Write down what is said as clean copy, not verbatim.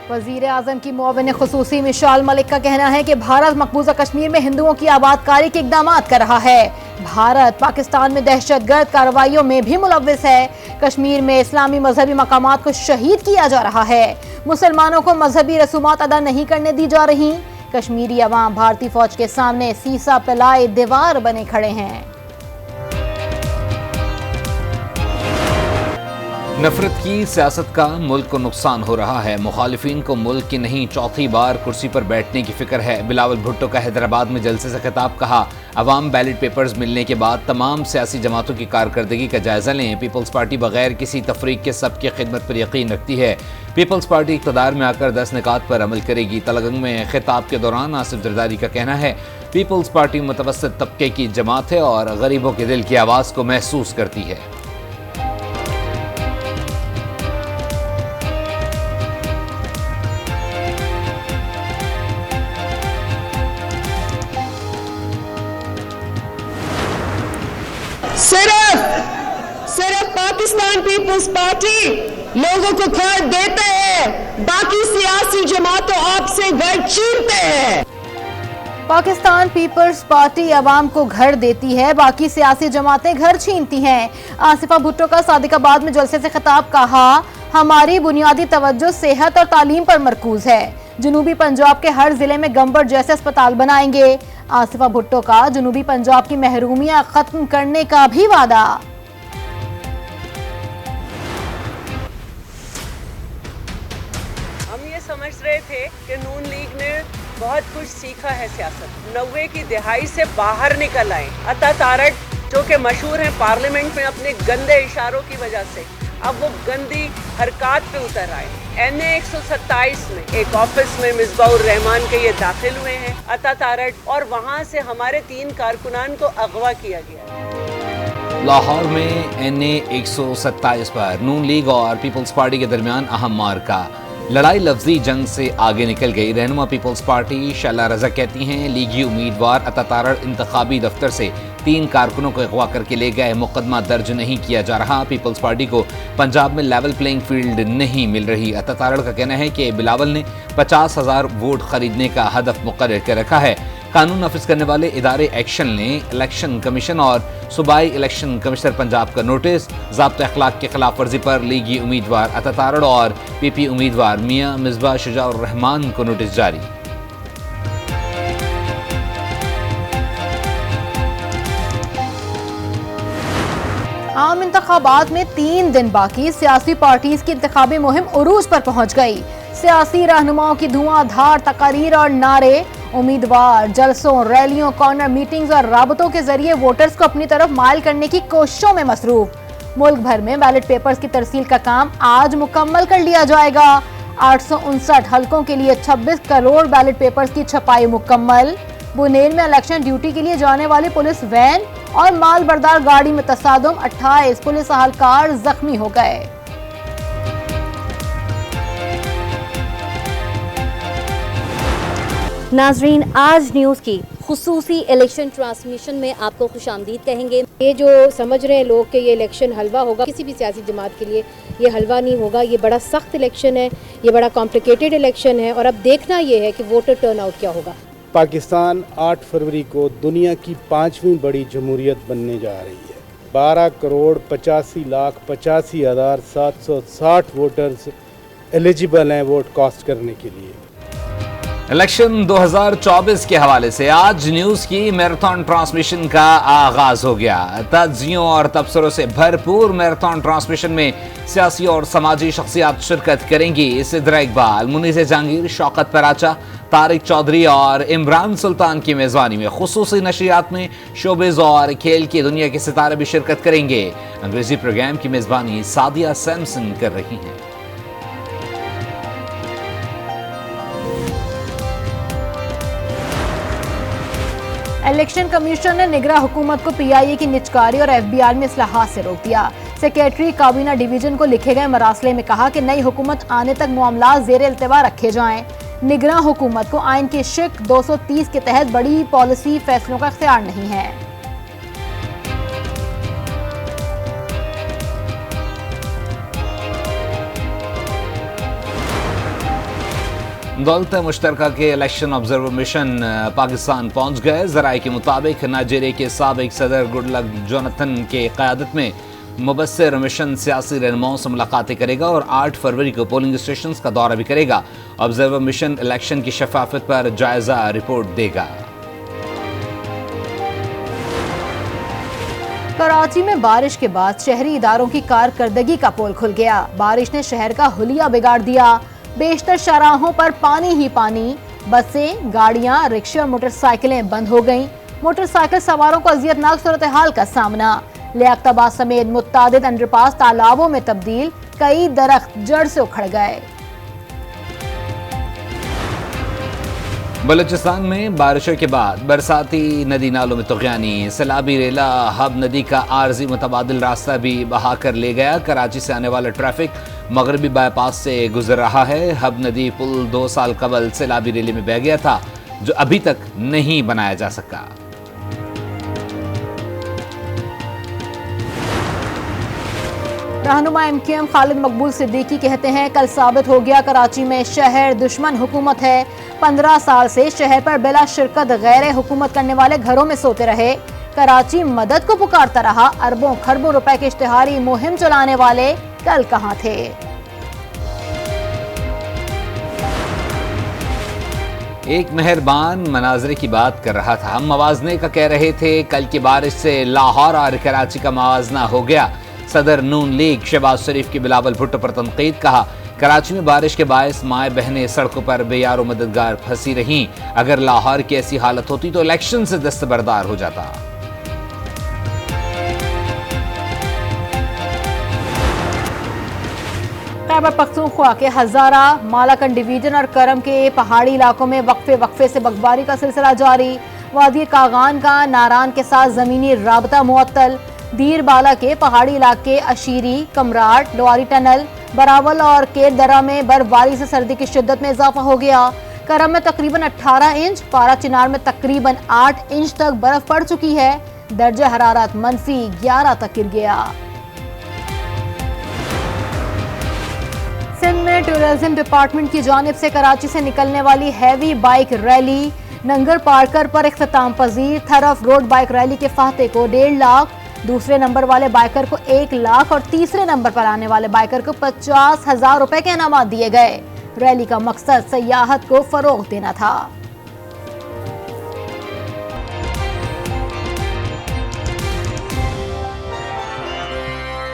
वजीर आजम की मुआविन खुसूसी मिशाल मलिक का कहना है कि भारत मकबूजा कश्मीर में हिंदुओं की आबादकारी के इकदाम कर रहा है। भारत पाकिस्तान में दहशतगर्द कार्रवाइयों में भी मुलव्विस है। कश्मीर में इस्लामी मजहबी मकामात को शहीद किया जा रहा है। मुसलमानों को मजहबी रसूमात अदा नहीं करने दी जा रही। कश्मीरी अवाम भारतीय फौज के सामने सीसा पिलाए दीवार बने खड़े हैं। नफरत की सियासत का मुल्क को नुकसान हो रहा है। मुखालिफिन को मुल्क की नहीं चौथी बार कुर्सी पर बैठने की फिक्र है। बिलावल भुट्टो का हैदराबाद में जलसे से खिताब। कहा, अवाम बैलेट पेपर्स मिलने के बाद तमाम सियासी जमातों की कारकर्दगी का जायजा लें। पीपल्स पार्टी बगैर किसी तफरीक के सबकी खिदमत पर यकीन रखती है। पीपल्स पार्टी इक़्तिदार में आकर 10 निकात पर अमल करेगी। तलगंग में खिताब के दौरान आसिफ जरदारी का कहना है, पीपल्स पार्टी मुतवस्सित तबके की जमात है और गरीबों के दिल की आवाज़ को महसूस करती है। सिर्फ पाकिस्तान पीपल्स पार्टी लोगों को घर देते हैं, बाकी सियासी जमातों आपसे घर छीनते हैं। पाकिस्तान पीपल्स पार्टी अवाम को घर देती है, बाकी सियासी जमातें घर छीनती हैं। आसिफा भुट्टो का सादिकाबाद में जलसे से खिताब। कहा, हमारी बुनियादी तवज्जो सेहत और तालीम पर मरकूज है। जनूबी पंजाब के हर जिले में गंबर जैसे अस्पताल बनाएंगे। आसिफा भुट्टो का जनूबी पंजाब की महरूमियां खत्म करने का भी वादा। हम ये समझ रहे थे कि नून लीग ने बहुत कुछ सीखा है सियासत, 90 की दिहाई से बाहर निकल आए। अता तारट जो कि मशहूर हैं पार्लियामेंट में अपने गंदे इशारों की वजह से, अब वो गंदी हरकत पे उतर आए। NA 127 में एक ऑफिस में मिसबाउर रहमान के ये दाखिल हुए हैं अता तारट, और वहाँ से हमारे 3 कारकुनान को अगवा किया गया। लाहौर में NA 127 पर नून लीग और पीपल्स पार्टी के दरमियान अहम मार्का। लड़ाई लफ्जी जंग से आगे निकल गई। रहनुमा पीपल्स पार्टी शैला रजा कहती हैं, लीगी उम्मीदवार अता तारड़ इंतखाबी दफ्तर से 3 कारकुनों को अगवा करके ले गए। मुकदमा दर्ज नहीं किया जा रहा। पीपल्स पार्टी को पंजाब में लेवल प्लेइंग फील्ड नहीं मिल रही। अता तारड़ का कहना है कि बिलावल ने 50,000 वोट खरीदने का हदफ मुकर्रर कर रखा है। कानून नाफिज करने वाले इदारे एक्शन ने इलेक्शन कमीशन और सूबाई इलेक्शन कमिश्नर पंजाब का नोटिस। ज़ाब्ता अखलाक की खिलाफ वर्जी पर लीगी उम्मीदवार अता तारड़ और PP उम्मीदवार मियां मिसबा शुजाउर रहमान को नोटिस जारी। आम इंतखाबात में 3 दिन बाकी। सियासी पार्टीज की इंतखाबी मुहिम उरूज पर पहुंच गई। सियासी रहनुमाओं की धुआंधार तकारीर और नारे। उम्मीदवार जलसों, रैलियों, कॉर्नर मीटिंग्स और राबतों के जरिए वोटर्स को अपनी तरफ माइल करने की कोशिशों में मसरूफ। मुल्क भर में बैलेट पेपर्स की तरसील का काम आज मुकम्मल कर लिया जाएगा। 859 हलकों के लिए 26 करोड़ बैलेट पेपर्स की छपाई मुकम्मल। बुनेर में इलेक्शन ड्यूटी के लिए जाने वाली पुलिस वैन और माल बरदार गाड़ी में तसादुम, 28 पुलिस अहलकार जख्मी हो गए। नाजरीन, आज न्यूज़ की खुसूसी इलेक्शन ट्रांसमिशन में आपको खुशामदीद कहेंगे। ये जो समझ रहे हैं लोग कि ये इलेक्शन हलवा होगा, किसी भी सियासी जमात के लिए ये हलवा नहीं होगा। ये बड़ा सख्त इलेक्शन है, ये बड़ा कॉम्प्लिकेटेड इलेक्शन है, और अब देखना ये है कि वोटर टर्नआउट क्या होगा। पाकिस्तान 8 फरवरी को दुनिया की 5वीं बड़ी जमहूरियत बनने जा रही है। 12,85,85,760 वोटर्स एलिजिबल हैं वोट कास्ट करने के लिए। इलेक्शन 2024 के हवाले से आज न्यूज़ की मैराथन ट्रांसमिशन का आगाज हो गया। तज्जियों और तबसरों से भरपूर मैराथन ट्रांसमिशन में सियासी और समाजी शख्सियात शिरकत करेंगी। सिद्रा इकबाल, मुनीस जहांगीर, शौकत पराचा, तारिक चौधरी और इमरान सुल्तान की मेज़बानी में खुसूसी नशरियात में शोबिज़ और खेल की दुनिया के सितारे भी शिरकत करेंगे। अंग्रेजी प्रोग्राम की मेज़बानी सादिया सैमसन कर रही हैं। इलेक्शन कमीशन ने निगरां हुकूमत को PIA की निजकारी और FBR में इस्लाहात से रोक दिया। सेक्रेटरी काबीना डिवीजन को लिखे गए मरासले में कहा कि नई हुकूमत आने तक मामला ज़ेरे इल्तिवा रखे जाएं। निगरां हुकूमत को आइन की शिक 230 के तहत बड़ी पॉलिसी फैसलों का इख्तियार नहीं है। दौलत मुश्तरका के इलेक्शन ऑब्जर्वर मिशन पाकिस्तान पहुंच गए। जराये के मुताबिक नाइजीरिया के साबिक सदर गुडलक जोनाथन के क़यादत में मुबस्सिर मिशन सियासी रहनुमाओं से मुलाकातें करेगा और 8 फरवरी को पोलिंग स्टेशन का दौरा भी करेगा। ऑब्जर्वर मिशन इलेक्शन की शफाफत पर जायजा रिपोर्ट देगा। कराची में बारिश के बाद शहरी इदारों की कारकर्दगी का पोल खुल गया। बारिश ने शहर का हुलिया बिगाड़ दिया। बेशतर शाहराहों पर पानी ही पानी। बसें, गाड़ियां, रिक्शे और मोटरसाइकिलें बंद हो गईं। मोटरसाइकिल सवारों को अजियतनाक सूरत हाल का सामना। लियाकताबाद समेत मुत्तादिद अंडरपास तालाबों में तब्दील। कई दरख्त जड़ से उखड़ गए। बलूचिस्तान में बारिशों के बाद बरसाती नदी नालों में तुग़यानी। सैलाबी रेला हब नदी का आर्जी मुतबादिल रास्ता भी बहा कर ले गया। कराची से आने वाला ट्रैफिक मगरबी बाईपास से गुजर रहा है। हब नदी पुल 2 साल कबल सैलाबी रेले में बह गया था, जो अभी तक नहीं बनाया जा सका। रहनुमा MKM खालिद मकबूल सिद्दीकी कहते हैं, कल साबित हो गया कराची में शहर दुश्मन हुकूमत है। 15 साल से शहर पर बिला शिरकत गैर हुकूमत करने वाले घरों में सोते रहे। कराची मदद को पुकारता रहा। अरबों खरबों रुपए की इश्तिहारी मुहिम चलाने वाले कल कहां थे। एक मेहरबान मनाजरे की बात कर रहा था, हम मवाजने का कह रहे थे। कल की बारिश से लाहौर और कराची का मवाजना हो गया। सदर नून लीग शहबाज शरीफ की बिलावल भुट्टो पर तनकीद। कहा, कराची में बारिश के बायस माए बहनें सड़कों पर बेयारो मददगार फंसी रहीं। अगर लाहौर की ऐसी हालत होती तो इलेक्शन से दस्तबरदार हो जाता। खैबर पख्तूनख्वा के हजारा, मालाकन डिवीजन और करम के पहाड़ी इलाकों में वक्फे से बर्फबारी का सिलसिला जारी। वादी कागान का नारान के साथ जमीनी राबता मुअत्तल। दीरबाला के पहाड़ी इलाके अशीरी, कमराट, लोआरी टनल, बरावल और केर दरा में बर्फबारी से सर्दी की शिद्दत में इजाफा हो गया। करम में तकरीबन 18 इंच, पारा चिनार में तकरीबन 8 इंच तक बर्फ पड़ चुकी है। दर्जा हरारत -11 तक गिर गया। सिंध में टूरिज्म डिपार्टमेंट की जानिब से कराची से निकलने वाली हैवी बाइक रैली नंगर पार्कर पर इख्तिताम पजीर। थरफ रोड बाइक रैली के फाते को 1.5 लाख, दूसरे नंबर वाले बाइकर को 1 लाख और तीसरे नंबर पर आने वाले बाइकर को 50,000 रुपए के इनामात दिए गए। रैली का मकसद सयाहत को फरोग देना था।